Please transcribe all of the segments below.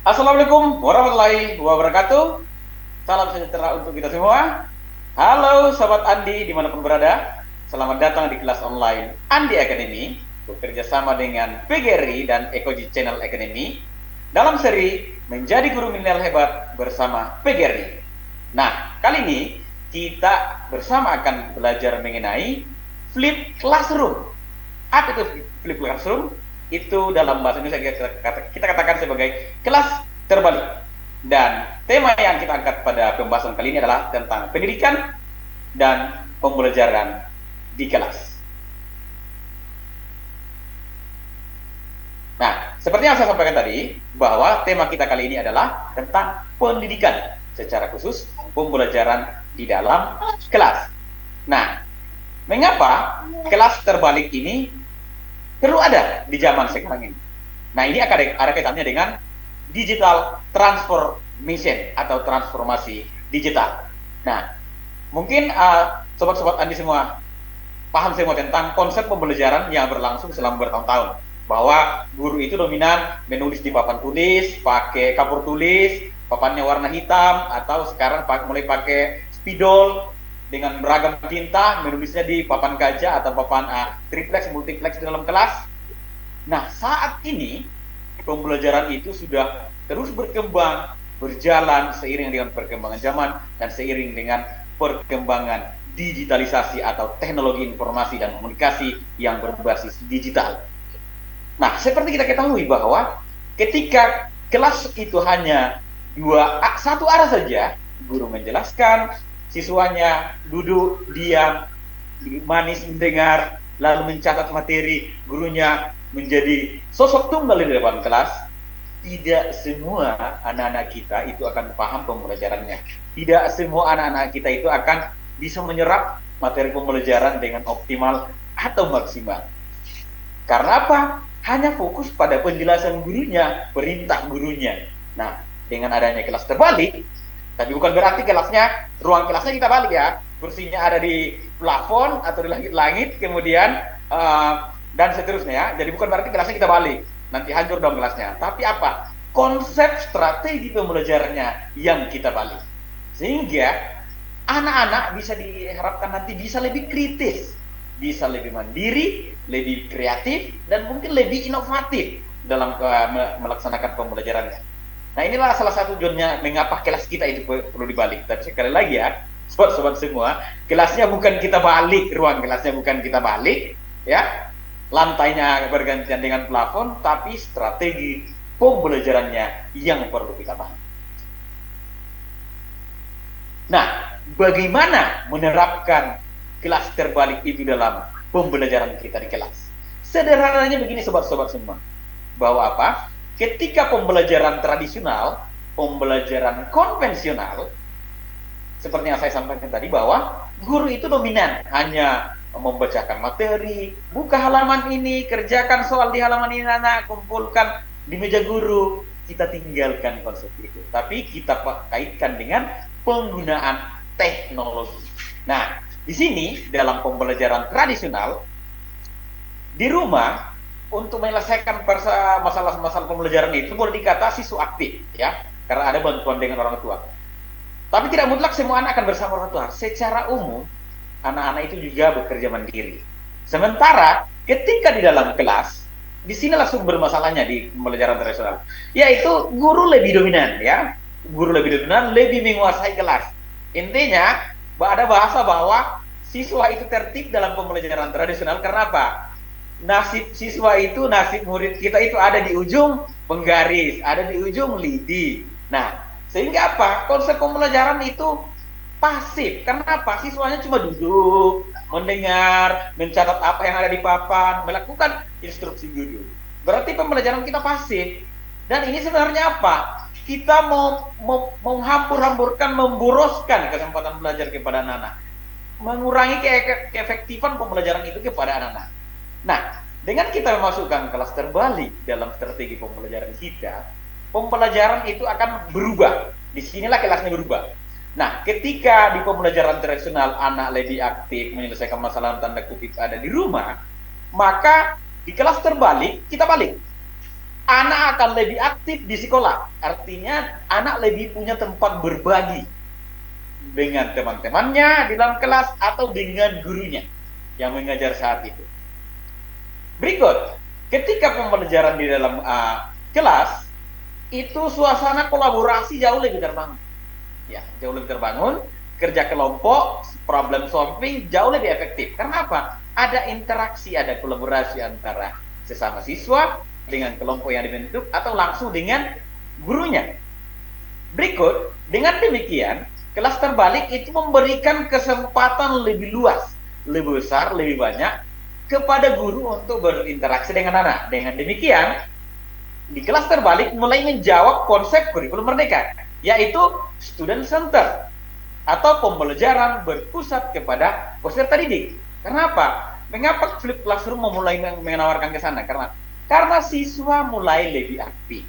Assalamualaikum warahmatullahi wabarakatuh. Salam sejahtera untuk kita semua. Halo Sobat Andi dimanapun berada. Selamat datang di kelas online Andi Academy, bekerja sama dengan PGRI dan Ekoji Channel Academy dalam seri Menjadi Guru Milenial Hebat bersama PGRI. Nah, kali ini kita bersama akan belajar mengenai Flip Classroom. Apa itu Flip Classroom? Itu dalam bahasa Indonesia kita katakan sebagai kelas terbalik. Dan tema yang kita angkat pada pembahasan kali ini adalah tentang pendidikan dan pembelajaran di kelas. Nah, seperti yang saya sampaikan tadi, bahwa tema kita kali ini adalah tentang pendidikan, secara khusus pembelajaran di dalam kelas. Nah, mengapa kelas terbalik ini perlu ada di zaman sekarang ini? Nah, ini akan ada kaitannya dengan digital transformation atau transformasi digital. Nah, mungkin sobat-sobat Andi semua paham semua tentang konsep pembelajaran yang berlangsung selama bertahun-tahun, bahwa guru itu dominan menulis di papan tulis, pakai kapur tulis, papannya warna hitam, atau sekarang mulai pakai spidol dengan beragam tinta, menulisnya di papan kaca atau papan triplex, multiplex di dalam kelas. Nah, saat ini pembelajaran itu sudah terus berkembang, berjalan seiring dengan perkembangan zaman dan seiring dengan perkembangan digitalisasi atau teknologi informasi dan komunikasi yang berbasis digital. Nah, seperti kita ketahui bahwa ketika kelas itu hanya satu arah saja, guru menjelaskan, siswanya duduk diam, manis mendengar, lalu mencatat materi, gurunya menjadi sosok tunggal di depan kelas. Tidak semua anak-anak kita itu akan paham pembelajarannya. Tidak semua anak-anak kita itu akan bisa menyerap materi pembelajaran dengan optimal atau maksimal. Karena apa? Hanya fokus pada penjelasan gurunya, perintah gurunya. Nah, dengan adanya kelas terbalik, tapi bukan berarti ruang kelasnya kita balik ya. Kursinya ada di plafon atau di langit-langit, kemudian dan seterusnya ya. Jadi bukan berarti kelasnya kita balik, nanti hancur dong kelasnya. Tapi apa? Konsep strategi pembelajarannya yang kita balik. Sehingga anak-anak bisa diharapkan nanti bisa lebih kritis, bisa lebih mandiri, lebih kreatif, dan mungkin lebih inovatif dalam melaksanakan pembelajarannya. Nah, inilah salah satu tujuannya mengapa kelas kita itu perlu dibalik. Tapi sekali lagi ya, sobat-sobat semua, kelasnya bukan kita balik, ruang kelasnya bukan kita balik, ya, lantainya bergantian dengan plafon, tapi strategi pembelajarannya yang perlu kita balik. Nah, bagaimana menerapkan kelas terbalik itu dalam pembelajaran kita di kelas? Sederhananya begini sobat-sobat semua, bahwa apa? Ketika pembelajaran tradisional, pembelajaran konvensional, seperti yang saya sampaikan tadi, bahwa guru itu dominan hanya membacakan materi, buka halaman ini, kerjakan soal di halaman ini anak, kumpulkan di meja guru. Kita tinggalkan konsep itu, tapi kita kaitkan dengan penggunaan teknologi. Nah, di sini dalam pembelajaran tradisional di rumah, untuk menyelesaikan masalah-masalah pembelajaran itu boleh dikata siswa aktif ya, karena ada bantuan dengan orang tua. Tapi tidak mutlak semua anak akan bersama orang tua. Secara umum anak-anak itu juga bekerja mandiri. Sementara ketika di dalam kelas, di sinilah sumber masalahnya di pembelajaran tradisional, yaitu guru lebih dominan ya, guru lebih dominan, lebih menguasai kelas. Intinya ada bahasa bahwa siswa itu tertib dalam pembelajaran tradisional. Karena apa? Nasib siswa itu, nasib murid kita itu ada di ujung penggaris, ada di ujung lidi. Nah, sehingga apa? Konsep pembelajaran itu pasif. Karena apa? Siswanya cuma duduk, mendengar, mencatat apa yang ada di papan, melakukan instruksi guru. Berarti pembelajaran kita pasif. Dan ini sebenarnya apa? Kita mau menghampur-hamburkan, memboroskan kesempatan belajar kepada anak-anak, mengurangi keefektifan pembelajaran itu kepada anak-anak. Nah, dengan kita memasukkan kelas terbalik dalam strategi pembelajaran kita, pembelajaran itu akan berubah. Disinilah kelasnya berubah. Nah, ketika di pembelajaran tradisional anak lebih aktif menyelesaikan masalah tanda kutip ada di rumah, maka di kelas terbalik kita balik. anak akan lebih aktif di sekolah. Artinya anak lebih punya tempat berbagi dengan teman-temannya di dalam kelas atau dengan gurunya yang mengajar saat itu. Berikut, ketika pembelajaran di dalam kelas, itu suasana kolaborasi jauh lebih terbangun. Ya, jauh lebih terbangun, kerja kelompok, problem solving jauh lebih efektif. Karena apa? Ada interaksi, ada kolaborasi antara sesama siswa dengan kelompok yang dibentuk atau langsung dengan gurunya. Berikut, dengan demikian, kelas terbalik itu memberikan kesempatan lebih luas, lebih besar, lebih banyak kepada guru untuk berinteraksi dengan anak. Dengan demikian, di kelas terbalik mulai menjawab konsep kurikulum merdeka, yaitu student center atau pembelajaran berpusat kepada peserta didik. Kenapa? Mengapa flip classroom memulai menawarkan ke sana? Karena siswa mulai lebih aktif,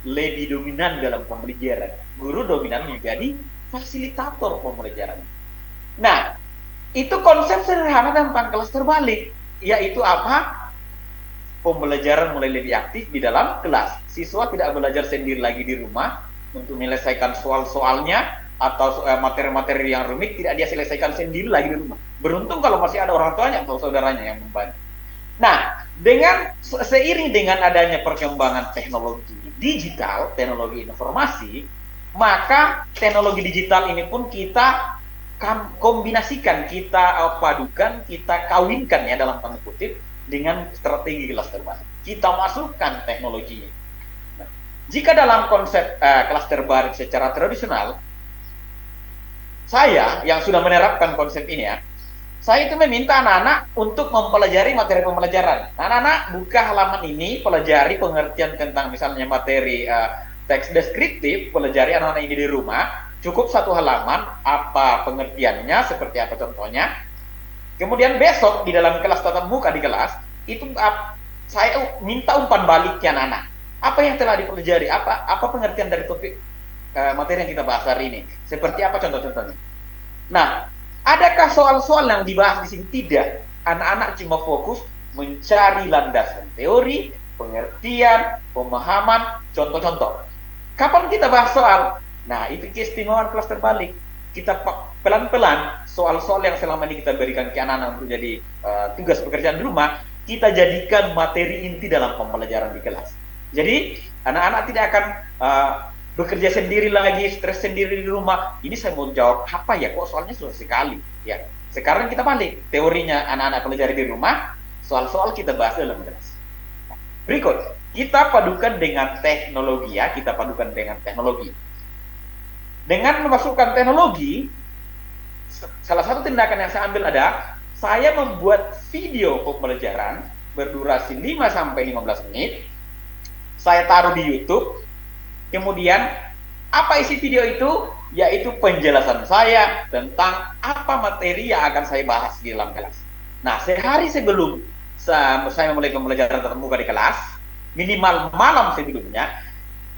lebih dominan dalam pembelajaran. Guru dominan menjadi fasilitator pembelajaran. Nah, itu konsep sederhana tentang kelas terbalik, yaitu apa? Pembelajaran mulai lebih aktif di dalam kelas. Siswa tidak belajar sendiri lagi di rumah untuk menyelesaikan soal-soalnya atau materi-materi yang rumit, tidak dia selesaikan sendiri lagi di rumah. Beruntung kalau masih ada orang tuanya atau saudaranya yang membantu. Nah, seiring dengan adanya perkembangan teknologi digital, teknologi informasi, maka teknologi digital ini pun kita kombinasikan, kita padukan, kita kawinkan ya dalam tanda kutip dengan strategi kelas terbalik. Kita masukkan teknologinya. Nah, jika dalam konsep kelas terbalik secara tradisional, saya yang sudah menerapkan konsep ini ya, saya itu meminta anak-anak untuk mempelajari materi pembelajaran. Anak-anak buka halaman ini, pelajari pengertian tentang misalnya materi teks deskriptif, pelajari anak-anak ini di rumah, cukup satu halaman, apa pengertiannya, seperti apa contohnya. Kemudian besok di dalam kelas tatap muka di kelas, itu saya minta umpan baliknya anak-anak. Apa yang telah dipelajari, apa pengertian dari topik materi yang kita bahas hari ini, seperti apa contoh-contohnya. Nah, adakah soal-soal yang dibahas di sini? Tidak. Anak-anak cuma fokus mencari landasan teori, pengertian, pemahaman, contoh-contoh. Kapan kita bahas soal? Nah, itu keistimewaan kelas terbalik. Kita pelan-pelan soal-soal yang selama ini kita berikan ke anak-anak untuk jadi tugas pekerjaan di rumah, kita jadikan materi inti dalam pembelajaran di kelas. Jadi, anak-anak tidak akan bekerja sendiri lagi, stres sendiri di rumah. Ini saya mau jawab apa ya, kok soalnya susah sekali ya. Sekarang kita balik, teorinya anak-anak pelajari di rumah, soal-soal kita bahas dalam kelas. Berikut, kita padukan dengan teknologi ya, kita padukan dengan teknologi. Dengan memasukkan teknologi, salah satu tindakan yang saya ambil ada, saya membuat video pembelajaran berdurasi 5-15 menit, saya taruh di YouTube. Kemudian, apa isi video itu? Yaitu penjelasan saya tentang apa materi yang akan saya bahas di dalam kelas. Nah, sehari sebelum saya memulai pembelajaran tatap muka di kelas, minimal malam sebelumnya,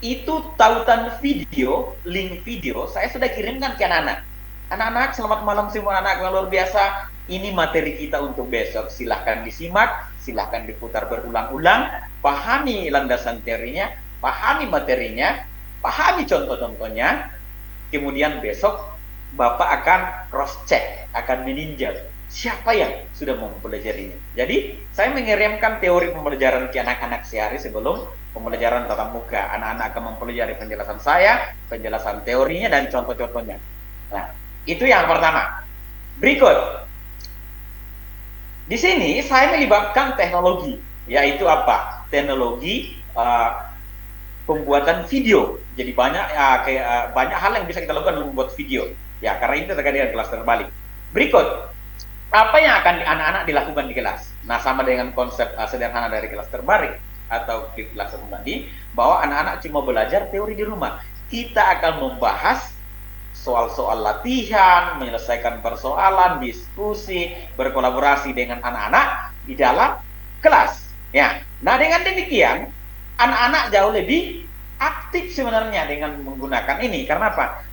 itu tautan video, link video, saya sudah kirimkan ke anak-anak. Anak-anak, selamat malam semua anak yang luar biasa. Ini materi kita untuk besok. Silahkan disimak, silahkan diputar berulang-ulang, pahami landasan teorinya, pahami materinya, pahami contoh-contohnya, kemudian besok Bapak akan cross-check, akan meninjau siapa yang sudah mempelajarinya. Jadi, saya mengirimkan teori pembelajaran ke anak-anak sehari sebelum pembelajaran tatap muka. Anak-anak akan mempelajari penjelasan saya, penjelasan teorinya, dan contoh-contohnya. Nah, itu yang pertama. Berikut. Di sini, saya melibatkan teknologi, yaitu apa? Teknologi pembuatan video. Jadi banyak hal yang bisa kita lakukan dalam membuat video. Ya, karena ini terkait dengan kelas terbalik. Berikut, apa yang akan anak-anak dilakukan di kelas? Nah, sama dengan konsep sederhana dari kelas terbalik atau di kelas tadi, bahwa anak-anak cuma belajar teori di rumah. Kita akan membahas soal-soal latihan, menyelesaikan persoalan, diskusi, berkolaborasi dengan anak-anak di dalam kelas. Ya, nah dengan demikian anak-anak jauh lebih aktif sebenarnya dengan menggunakan ini. Karena apa?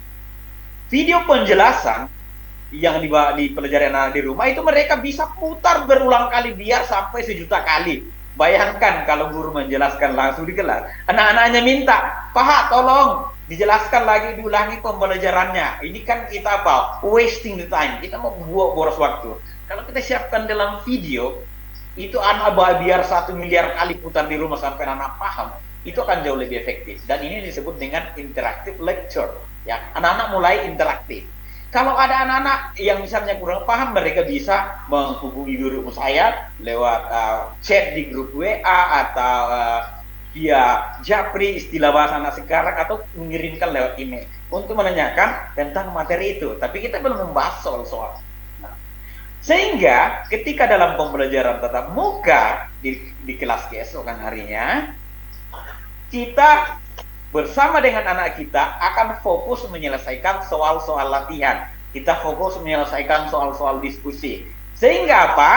Video penjelasan yang dipelajari anak di rumah itu mereka bisa putar berulang kali, biar sampai 1 juta kali. Bayangkan kalau guru menjelaskan langsung di kelas, anak-anaknya minta, Pak, tolong dijelaskan lagi, diulangi pembelajarannya. Ini kan kita apa? Wasting the time. Kita mau buat boros waktu. Kalau kita siapkan dalam video, itu anak biar 1 miliar kali putar di rumah sampai anak paham, itu akan jauh lebih efektif. Dan ini disebut dengan interactive lecture. Ya, anak-anak mulai interaktif. Kalau ada anak-anak yang misalnya kurang paham, mereka bisa menghubungi guru saya lewat chat di grup WA atau via Japri, istilah bahasa anak sekarang, atau mengirimkan lewat email untuk menanyakan tentang materi itu. Tapi kita belum membahas soal-soal. Nah, sehingga ketika dalam pembelajaran tatap muka di kelas keesokan harinya, kita bersama dengan anak kita akan fokus menyelesaikan soal-soal latihan. Kita fokus menyelesaikan soal-soal diskusi. Sehingga apa?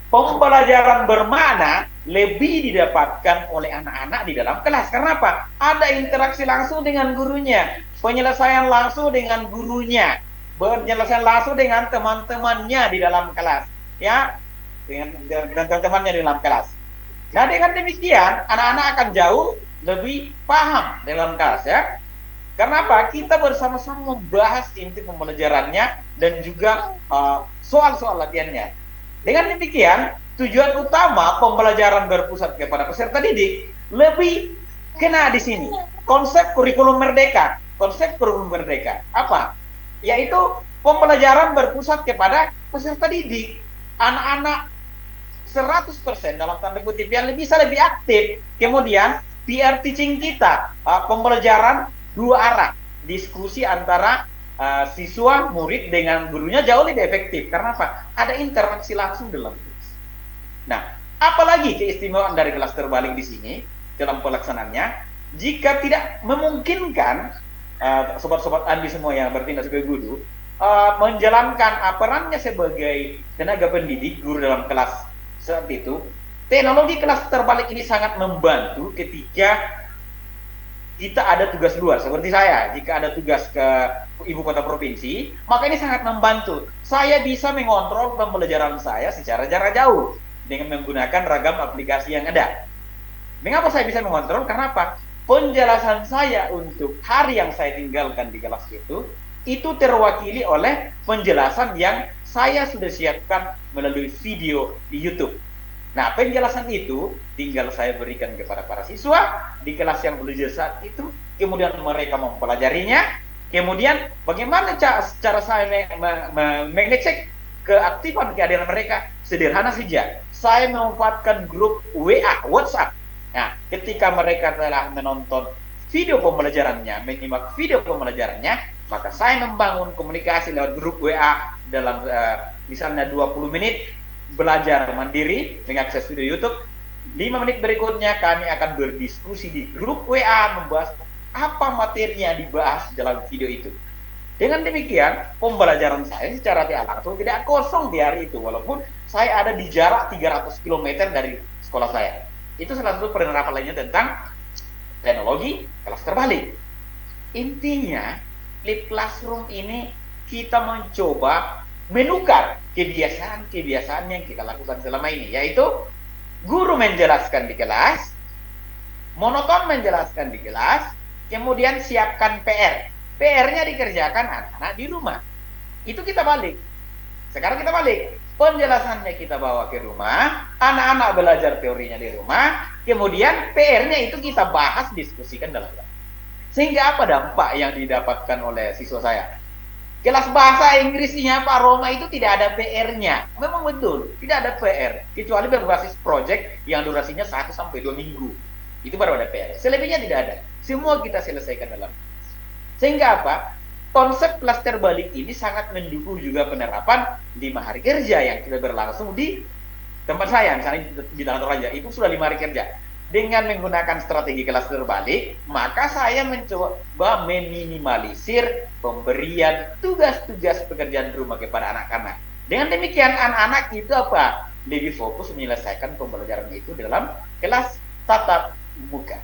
Pembelajaran bermakna lebih didapatkan oleh anak-anak di dalam kelas. Karena apa? Ada interaksi langsung dengan gurunya, penyelesaian langsung dengan gurunya, penyelesaian langsung dengan teman-temannya di dalam kelas. Ya, dengan teman-temannya di dalam kelas. Nah, dengan demikian, anak-anak akan jauh lebih paham dalam kelas, ya. Karena apa? Kita bersama-sama membahas inti pembelajarannya dan juga soal-soal latihannya. Dengan demikian, tujuan utama pembelajaran berpusat kepada peserta didik lebih kena di sini. Konsep kurikulum merdeka. Konsep kurikulum merdeka apa? Yaitu pembelajaran berpusat kepada peserta didik. Anak-anak 100% dalam tanda kutip yang bisa lebih aktif. Kemudian peer teaching kita, pembelajaran dua arah, diskusi antara siswa, murid dengan gurunya jauh lebih efektif. Karena apa? Ada interaksi langsung dalam kelas. Nah, apalagi keistimewaan dari kelas terbalik di sini dalam pelaksanaannya, jika tidak memungkinkan sobat-sobat Andi semua yang bertindak sebagai guru menjalankan perannya sebagai tenaga pendidik, guru dalam kelas saat itu, teknologi kelas terbalik ini sangat membantu ketika kita ada tugas luar. Seperti saya, jika ada tugas ke ibu kota provinsi, maka ini sangat membantu. Saya bisa mengontrol pembelajaran saya secara jarak jauh dengan menggunakan ragam aplikasi yang ada. Mengapa saya bisa mengontrol? Karena apa? Penjelasan saya untuk hari yang saya tinggalkan di kelas itu terwakili oleh penjelasan yang saya sudah siapkan melalui video di YouTube. Nah, penjelasan itu tinggal saya berikan kepada para siswa di kelas yang belajar saat itu, kemudian mereka mempelajarinya, kemudian bagaimana cara saya mengecek keaktifan kehadiran mereka? Sederhana saja, saya memanfaatkan grup WA, WhatsApp. Nah, ketika mereka telah menonton video pembelajarannya, menyimak video pembelajarannya, maka saya membangun komunikasi lewat grup WA dalam misalnya 20 menit belajar mandiri mengakses video YouTube. 5 menit berikutnya kami akan berdiskusi di grup WA membahas apa materi yang dibahas dalam video itu. Dengan demikian, pembelajaran saya secara tidak langsung tidak kosong di hari itu, walaupun saya ada di jarak 300 km dari sekolah saya. Itu salah satu penerapan lainnya tentang teknologi kelas terbalik. Intinya, Flip Classroom ini kita mencoba menukar kebiasaan-kebiasaan yang kita lakukan selama ini, yaitu guru menjelaskan di kelas, monoton menjelaskan di kelas, kemudian siapkan PR. PR-nya dikerjakan anak-anak di rumah. Itu kita balik. Sekarang kita balik. Penjelasannya kita bawa ke rumah, anak-anak belajar teorinya di rumah, kemudian PR-nya itu kita bahas, diskusikan dalam kelas. Sehingga apa dampak yang didapatkan oleh siswa saya? Kelas bahasa Inggrisnya Pak Roma itu tidak ada PR-nya. Memang betul, tidak ada PR. Kecuali berbasis project yang durasinya 1-2 minggu. Itu baru ada PR. Selebihnya tidak ada. Semua kita selesaikan dalam. Sehingga apa? Konsep kelas terbalik ini sangat mendukung juga penerapan 5 hari kerja yang sudah berlangsung di tempat saya. Misalnya di Tanah Toraja, itu sudah 5 hari kerja. Dengan menggunakan strategi kelas terbalik, maka saya mencoba meminimalisir pemberian tugas-tugas pekerjaan rumah kepada anak-anak. Dengan demikian, anak-anak itu apa? Lebih fokus menyelesaikan pembelajaran itu dalam kelas tatap muka.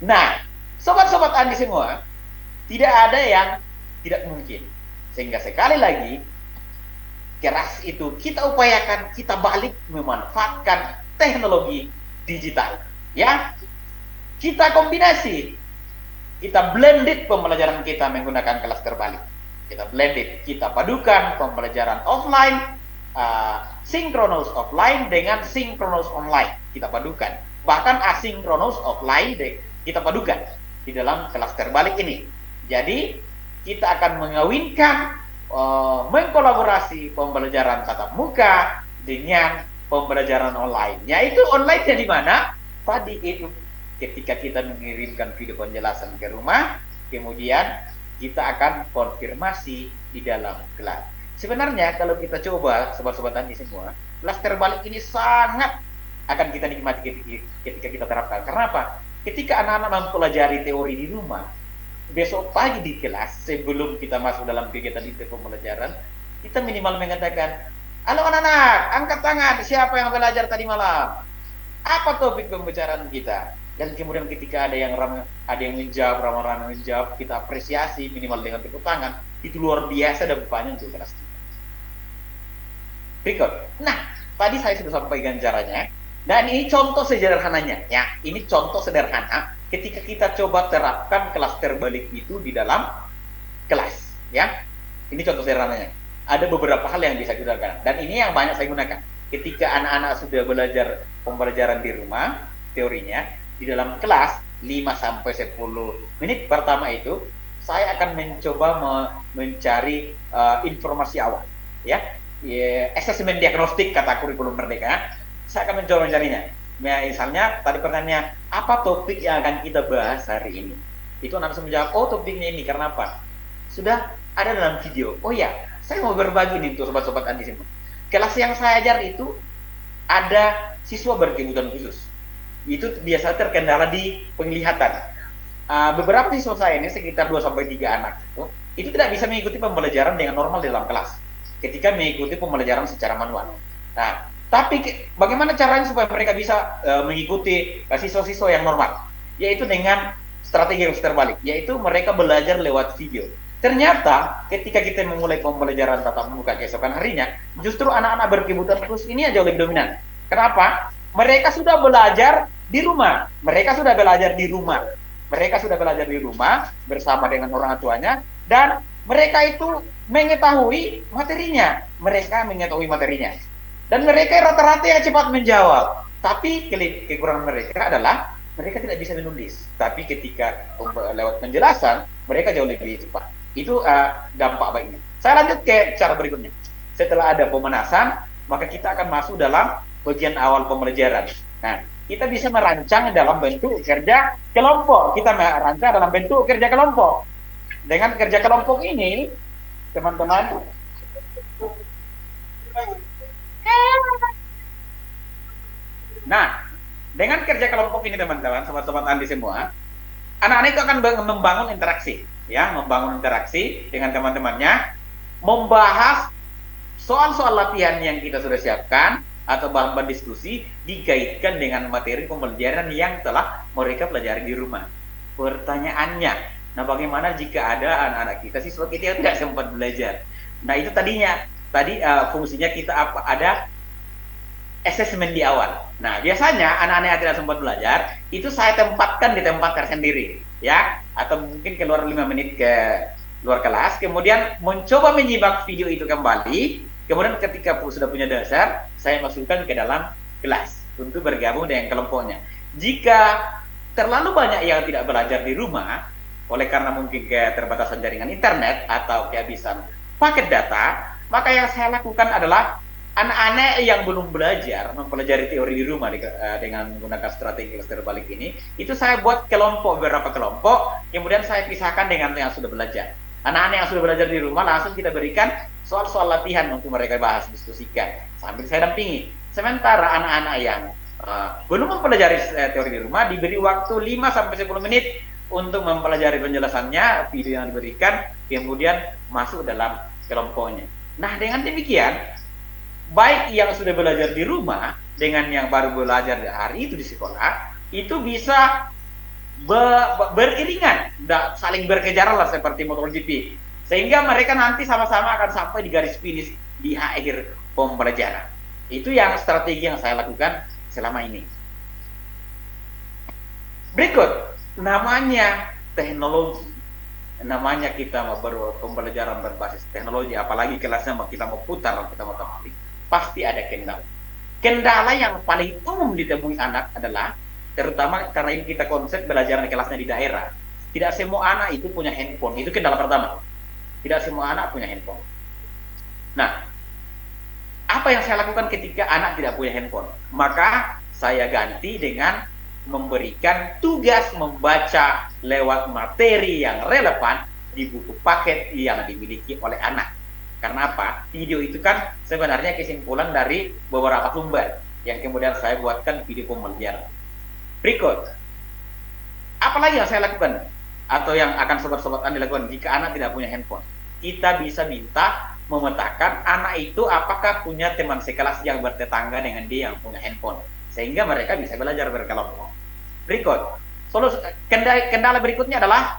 Nah, sobat-sobat Andi semua, tidak ada yang tidak mungkin. Sehingga sekali lagi, keras itu kita upayakan, kita balik memanfaatkan teknologi digital. Ya, kita kombinasi, kita blended pembelajaran kita menggunakan kelas terbalik. Kita blended, kita padukan pembelajaran offline, sinkronus offline dengan sinkronus online. Kita padukan. Bahkan asinkronus offline kita padukan di dalam kelas terbalik ini. Jadi, kita akan mengawinkan mengkolaborasi pembelajaran tatap muka dengan pembelajaran online. Yaitu online-nya di mana? Tadi itu ketika kita mengirimkan video penjelasan ke rumah, kemudian kita akan konfirmasi di dalam kelas. Sebenarnya kalau kita coba, sobat-sobat tani semua, kelas terbalik ini sangat akan kita nikmati ketika kita terapkan. Karena apa? Ketika anak-anak mempelajari teori di rumah, besok pagi di kelas, sebelum kita masuk dalam kegiatan itu pembelajaran, kita minimal mengatakan, halo anak-anak, angkat tangan, siapa yang belajar tadi malam? Apa topik pembicaraan kita? Dan kemudian ketika ada yang menjawab, ramai-ramai menjawab, kita apresiasi minimal dengan tepuk tangan. Itu luar biasa dampaknya untuk kelas kita. Berikut. Nah, tadi saya sudah sampaikan caranya. Dan ini contoh sederhananya, ya. Ini contoh sederhana ketika kita coba terapkan kelas terbalik itu di dalam kelas, ya. Ini contoh sederhananya. Ada beberapa hal yang bisa kita lakukan. Dan ini yang banyak saya gunakan. Ketika anak-anak sudah belajar pembelajaran di rumah, teorinya, di dalam kelas 5-10 menit pertama itu saya akan mencoba mencari informasi awal, ya, asesmen diagnostik kata kurikulum Merdeka. Saya akan mencoba mencarinya. Misalnya tadi pertanyaannya, apa topik yang akan kita bahas hari ini? Itu anak langsung menjawab, oh topiknya ini, karena apa? Sudah ada dalam video. Oh ya, saya mau berbagi nih untuk sobat-sobat Andi semua. Kelas yang saya ajar itu ada siswa berkebutuhan khusus. Itu biasa terkendala di penglihatan. Beberapa siswa saya ini sekitar 2-3 anak itu tidak bisa mengikuti pembelajaran dengan normal di dalam kelas ketika mengikuti pembelajaran secara manual. Nah, tapi bagaimana caranya supaya mereka bisa mengikuti siswa-siswa yang normal? Yaitu dengan strategi yang terbalik, yaitu mereka belajar lewat video. Ternyata ketika kita memulai pembelajaran tatap muka keesokan harinya, justru anak-anak berkebutuhan khusus ini jauh lebih dominan. Kenapa? Mereka sudah belajar di rumah. Mereka sudah belajar di rumah. Mereka sudah belajar di rumah bersama dengan orang tuanya, dan mereka itu mengetahui materinya. Mereka mengetahui materinya. Dan mereka rata-rata yang cepat menjawab. Tapi kekurangan mereka adalah mereka tidak bisa menulis. Tapi ketika lewat penjelasan, mereka jauh lebih cepat. Itu dampak baiknya. Saya lanjut ke cara berikutnya. Setelah ada pemanasan, maka kita akan masuk dalam bagian awal pembelajaran. Nah, kita bisa merancang dalam bentuk kerja kelompok. Kita merancang dalam bentuk kerja kelompok. Dengan kerja kelompok ini, teman-teman, nah, dengan kerja kelompok ini teman-teman, sobat-sobat Andi semua, anak-anak itu akan membangun interaksi, ya, membangun interaksi dengan teman-temannya, membahas soal-soal latihan yang kita sudah siapkan atau bahan-bahan diskusi dikaitkan dengan materi pembelajaran yang telah mereka pelajari di rumah. Pertanyaannya, nah bagaimana jika ada anak-anak kita, siswa kita yang tidak sempat belajar? Nah itu tadi fungsinya kita ada asesmen di awal. Nah biasanya anak-anak yang tidak sempat belajar itu saya tempatkan di tempat tersendiri, ya, atau mungkin keluar 5 menit ke luar kelas, kemudian mencoba menyimak video itu kembali. Kemudian ketika sudah punya dasar, saya masukkan ke dalam kelas untuk bergabung dengan kelompoknya. Jika terlalu banyak yang tidak belajar di rumah, oleh karena mungkin keterbatasan jaringan internet atau kehabisan paket data, maka yang saya lakukan adalah anak-anak yang belum belajar mempelajari teori di rumah dengan menggunakan strategi kelas terbalik ini, itu saya buat beberapa kelompok, kemudian saya pisahkan dengan yang sudah belajar. Anak-anak yang sudah belajar di rumah langsung kita berikan soal-soal latihan untuk mereka bahas, diskusikan sambil saya dampingi. Sementara anak-anak yang belum mempelajari teori di rumah diberi waktu 5-10 menit untuk mempelajari penjelasannya, video yang diberikan, kemudian masuk dalam kelompoknya. Nah, dengan demikian, baik yang sudah belajar di rumah dengan yang baru belajar hari itu di sekolah, itu bisa beriringan, saling berkejaran lah seperti MotoGP, sehingga mereka nanti sama-sama akan sampai di garis finish di akhir pembelajaran. Itu yang strategi yang saya lakukan selama ini. Berikut, namanya teknologi, namanya kita mau pembelajaran berbasis teknologi, apalagi kelasnya kita mau putar, kita mau kembali, pasti ada kendala. Kendala yang paling umum ditemui anak adalah, terutama karena ini kita konsep belajar kelasnya di daerah, tidak semua anak itu punya handphone. Itu kendala pertama. Tidak semua anak punya handphone. Nah, apa yang saya lakukan ketika anak tidak punya handphone? Maka saya ganti dengan memberikan tugas membaca lewat materi yang relevan di buku paket yang dimiliki oleh anak. Karena apa? Video itu kan sebenarnya kesimpulan dari beberapa sumber yang kemudian saya buatkan video pembelajaran. Berikut, apalagi yang saya lakukan atau yang akan sobat-sobat Anda lakukan jika anak tidak punya handphone? Kita bisa minta memetakan anak itu apakah punya teman sekelas yang bertetangga dengan dia yang punya handphone, sehingga mereka bisa belajar berkelompok. Berikut, kendala berikutnya adalah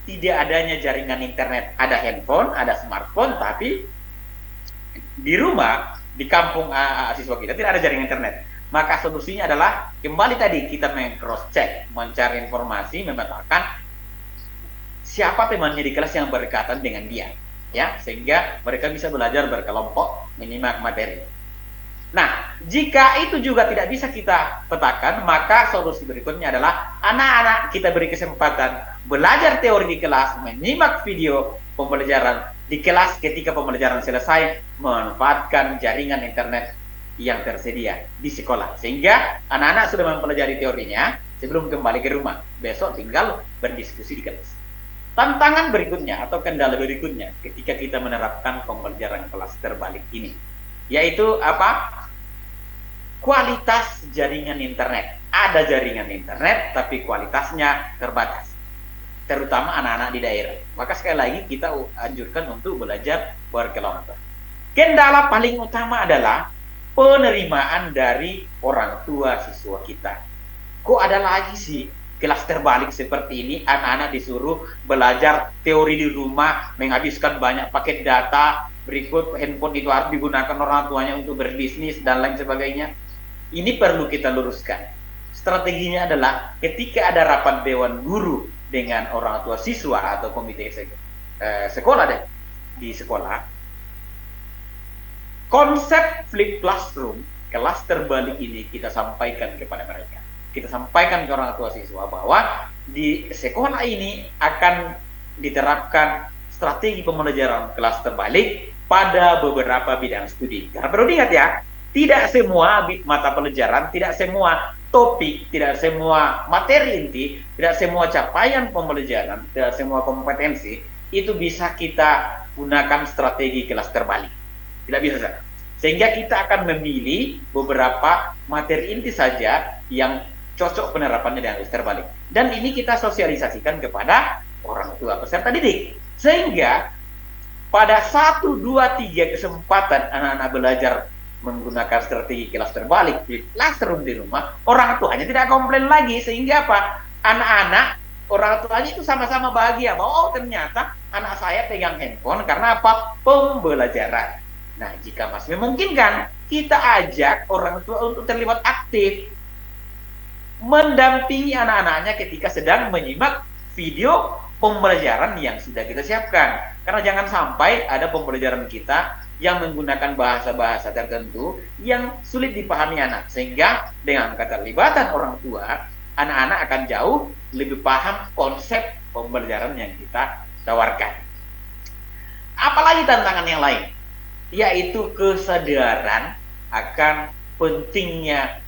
tidak adanya jaringan internet. Ada handphone, ada smartphone, tapi di rumah, di kampung siswa kita tidak ada jaringan internet. Maka solusinya adalah kembali tadi kita cross check, mencari informasi, memetakan siapa temannya di kelas yang berdekatan dengan dia, ya, sehingga mereka bisa belajar berkelompok, menyimak materi. Nah, jika itu juga tidak bisa kita petakan, maka solusi berikutnya adalah anak-anak kita beri kesempatan belajar teori di kelas, menyimak video pembelajaran di kelas. Ketika pembelajaran selesai, memanfaatkan jaringan internet yang tersedia di sekolah, sehingga anak-anak sudah mempelajari teorinya sebelum kembali ke rumah. Besok tinggal berdiskusi di kelas. Tantangan berikutnya atau kendala berikutnya ketika kita menerapkan pembelajaran kelas terbalik ini, yaitu apa? Kualitas jaringan internet. Ada jaringan internet, tapi kualitasnya terbatas, terutama anak-anak di daerah. Maka sekali lagi kita anjurkan untuk belajar berkelompok. Kendala paling utama adalah penerimaan dari orang tua siswa kita. Kok ada lagi sih kelas terbalik seperti ini, anak-anak disuruh belajar teori di rumah, menghabiskan banyak paket data, berikut handphone itu harus digunakan orang tuanya untuk berbisnis dan lain sebagainya. Ini perlu kita luruskan. Strateginya adalah ketika ada rapat dewan guru dengan orang tua siswa atau komite sekolah di sekolah, konsep flip classroom, kelas terbalik ini kita sampaikan kepada mereka. Kita sampaikan ke orang tua siswa bahwa di sekolah ini akan diterapkan strategi pembelajaran kelas terbalik pada beberapa bidang studi. Karena perlu diingat ya, tidak semua mata pelajaran, tidak semua topik, tidak semua materi inti, tidak semua capaian pembelajaran, tidak semua kompetensi itu bisa kita gunakan strategi kelas terbalik. Tidak bisa. Sehingga kita akan memilih beberapa materi inti saja yang cocok penerapannya dengan kelas terbalik. Dan ini kita sosialisasikan kepada orang tua peserta didik. Sehingga pada 1, 2, 3 kesempatan anak-anak belajar menggunakan strategi kelas terbalik di classroom di rumah, orang tuanya tidak komplain lagi. Sehingga apa? Anak-anak, orang tuanya itu sama-sama bahagia bahwa oh ternyata anak saya pegang handphone karena apa? Pembelajaran. Nah, jika masih memungkinkan, kita ajak orang tua untuk terlibat aktif, mendampingi anak-anaknya ketika sedang menyimak video pembelajaran yang sudah kita siapkan. Karena jangan sampai ada pembelajaran kita yang menggunakan bahasa-bahasa tertentu yang sulit dipahami anak, sehingga dengan keterlibatan orang tua, anak-anak akan jauh lebih paham konsep pembelajaran yang kita tawarkan. Apalagi tantangan yang lain, yaitu kesadaran akan pentingnya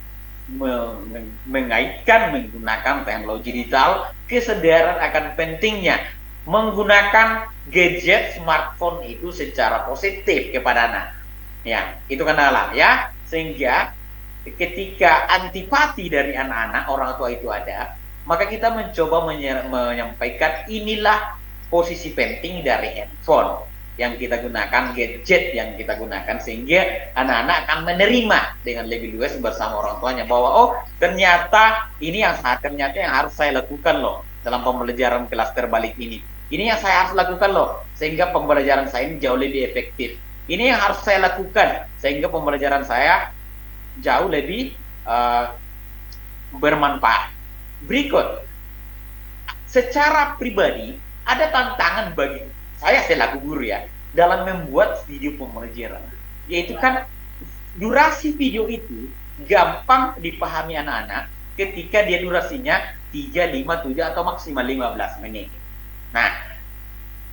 mengaitkan menggunakan teknologi digital, kesadaran akan pentingnya menggunakan gadget smartphone itu secara positif kepada anak. Ya, itu kendala ya. Sehingga ketika antipati dari anak-anak orang tua itu ada, maka kita mencoba menyampaikan inilah posisi penting dari handphone yang kita gunakan, gadget yang kita gunakan, sehingga anak-anak akan menerima dengan lebih luas bersama orang tuanya bahwa oh ternyata ini yang harus saya lakukan loh dalam pembelajaran kelas terbalik ini. Ini yang saya harus lakukan loh sehingga pembelajaran saya ini jauh lebih efektif. Ini yang harus saya lakukan sehingga pembelajaran saya jauh lebih uh, bermanfaat. Berikut, secara pribadi ada tantangan bagi saya selaku guru ya dalam membuat video pembelajaran, yaitu kan durasi video itu gampang dipahami anak-anak ketika dia durasinya 3, 5, 7 atau maksimal 15 menit. Nah,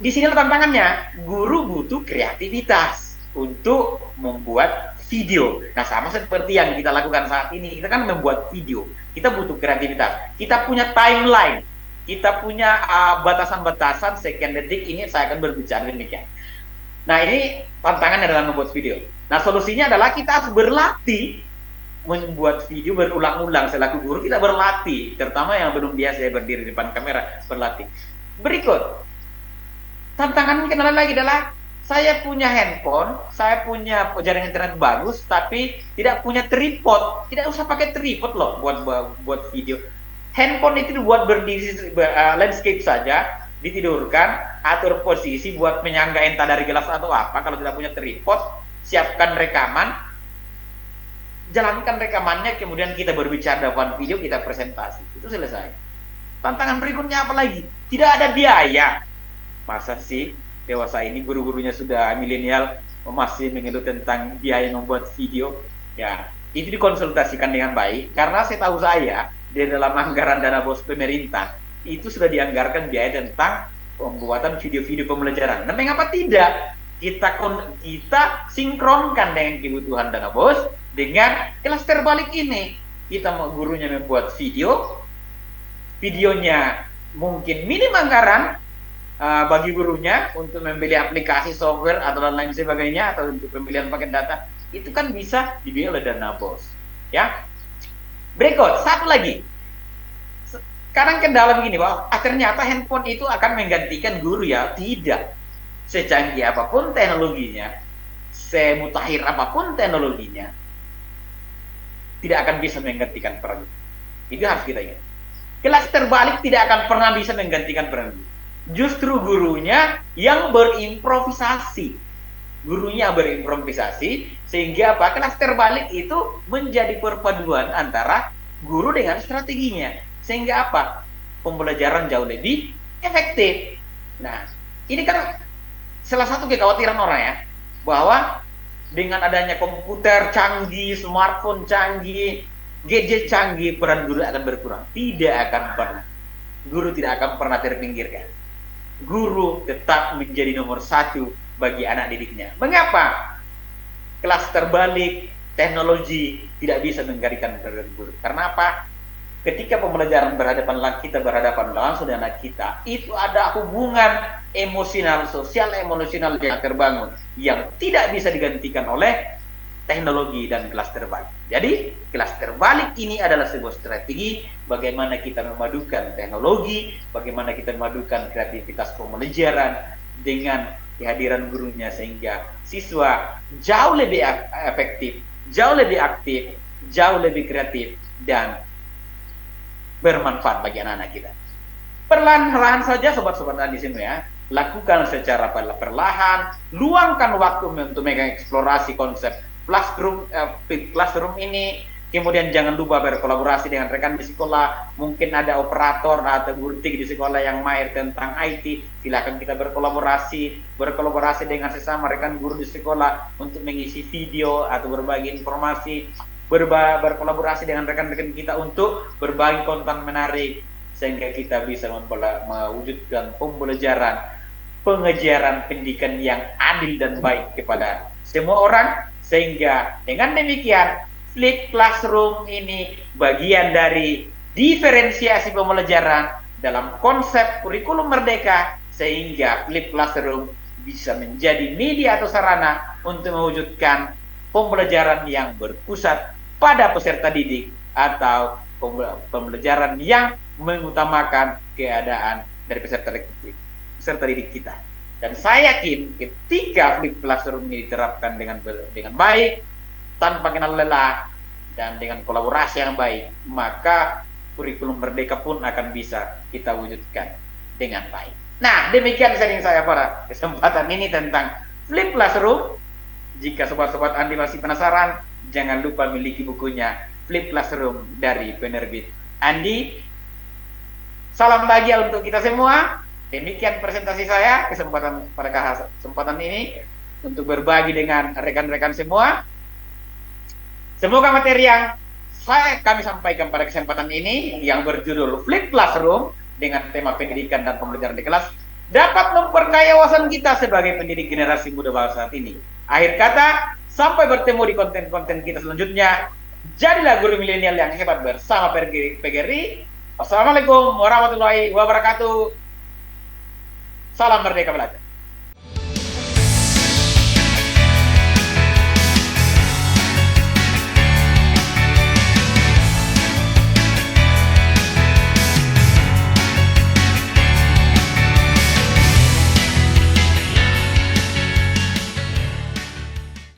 di sini tantangannya, guru butuh kreativitas untuk membuat video. Nah, sama seperti yang kita lakukan saat ini, kita kan membuat video. Kita butuh kreativitas. Kita punya timeline. Kita punya batasan-batasan sekian detik ini saya akan berbicara demikian. Nah, ini tantangannya dalam membuat video. Nah, solusinya adalah kita harus berlatih membuat video berulang-ulang. Selaku guru kita berlatih, terutama yang belum biasa berdiri di depan kamera, berlatih. Berikut, tantangan kenal lagi adalah saya punya handphone, saya punya jaringan internet bagus, tapi tidak punya tripod. Tidak usah pakai tripod loh buat video. Handphone itu dibuat berdiri landscape saja, ditidurkan, atur posisi buat menyangga entah dari gelas atau apa. Kalau tidak punya tripod, siapkan rekaman, jalankan rekamannya, kemudian kita berbicara depan video, kita presentasi. Itu selesai. Tantangan berikutnya apa lagi? Tidak ada biaya. Masa sih dewasa ini guru-gurunya sudah milenial masih mengeluh tentang biaya membuat video? Ya, itu dikonsultasikan dengan baik, karena setahu saya di dalam anggaran dana bos pemerintah itu sudah dianggarkan biaya tentang pembuatan video-video pembelajaran. Nah, mengapa tidak kita sinkronkan dengan kebutuhan dana bos dengan kelas terbalik ini? Kita mau gurunya membuat videonya mungkin minim anggaran bagi gurunya untuk membeli aplikasi software atau lain sebagainya, atau untuk pembelian paket data, itu kan bisa dibiayai oleh dana bos. Ya. Berikut, satu lagi. Sekarang kendala begini, bahwa ternyata handphone itu akan menggantikan guru ya. Tidak. Secanggih apapun teknologinya, semutakhir apapun teknologinya, tidak akan bisa menggantikan peran. Itu harus kita ingat. Kelas terbalik tidak akan pernah bisa menggantikan peran guru. Justru gurunya yang berimprovisasi. Sehingga apa? Kelas terbalik itu menjadi perpaduan antara guru dengan strateginya. Sehingga apa? Pembelajaran jauh lebih efektif. Nah, ini kan salah satu kekhawatiran orang ya, bahwa dengan adanya komputer canggih, smartphone canggih, gadget canggih, peran guru akan berkurang. Tidak akan pernah. Guru tidak akan pernah terpinggirkan. Guru tetap menjadi nomor satu bagi anak didiknya. Mengapa? Kelas terbalik, teknologi tidak bisa menggantikan peran guru. Karena apa? Ketika pembelajaran kita berhadapan langsung dengan anak kita, itu ada hubungan emosional, sosial emosional yang terbangun, yang tidak bisa digantikan oleh teknologi dan kelas terbalik. Jadi, kelas terbalik ini adalah sebuah strategi bagaimana kita memadukan teknologi, bagaimana kita memadukan kreativitas pembelajaran dengan kehadiran gurunya, sehingga siswa jauh lebih efektif, jauh lebih aktif, jauh lebih kreatif, dan bermanfaat bagi anak-anak kita. Perlahan-lahan saja sobat-sobat di sini ya, lakukan secara perlahan, luangkan waktu untuk mengeksplorasi konsep classroom ini. Kemudian jangan lupa berkolaborasi dengan rekan di sekolah. Mungkin ada operator atau guru di sekolah yang mahir tentang IT, silakan kita berkolaborasi dengan sesama rekan guru di sekolah untuk mengisi video atau berbagi informasi, berkolaborasi dengan rekan-rekan kita untuk berbagi konten menarik, sehingga kita bisa mewujudkan pengejaran pendidikan yang adil dan baik kepada semua orang. Sehingga dengan demikian, Flip Classroom ini bagian dari diferensiasi pembelajaran dalam konsep kurikulum merdeka, sehingga Flip Classroom bisa menjadi media atau sarana untuk mewujudkan pembelajaran yang berpusat pada peserta didik, atau pembelajaran yang mengutamakan keadaan dari peserta didik kita. Dan saya yakin ketika Flip Classroom ini diterapkan dengan baik, tanpa kenal lelah, dan dengan kolaborasi yang baik, maka kurikulum merdeka pun akan bisa kita wujudkan dengan baik. Nah, demikian sharing saya pada kesempatan ini tentang Flip Classroom. Jika sobat-sobat Andi masih penasaran, jangan lupa miliki bukunya Flip Classroom dari penerbit Andi. Salam bahagia untuk kita semua. Demikian presentasi saya pada kesempatan ini untuk berbagi dengan rekan-rekan semua. Semoga materi yang kami sampaikan pada kesempatan ini yang berjudul Flip Classroom dengan tema pendidikan dan pembelajaran di kelas dapat memperkaya wawasan kita sebagai pendidik generasi muda bangsa saat ini. Akhir kata, sampai bertemu di konten-konten kita selanjutnya. Jadilah guru milenial yang hebat bersama PGRI. Wassalamualaikum warahmatullahi wabarakatuh. Salam Merdeka Belajar.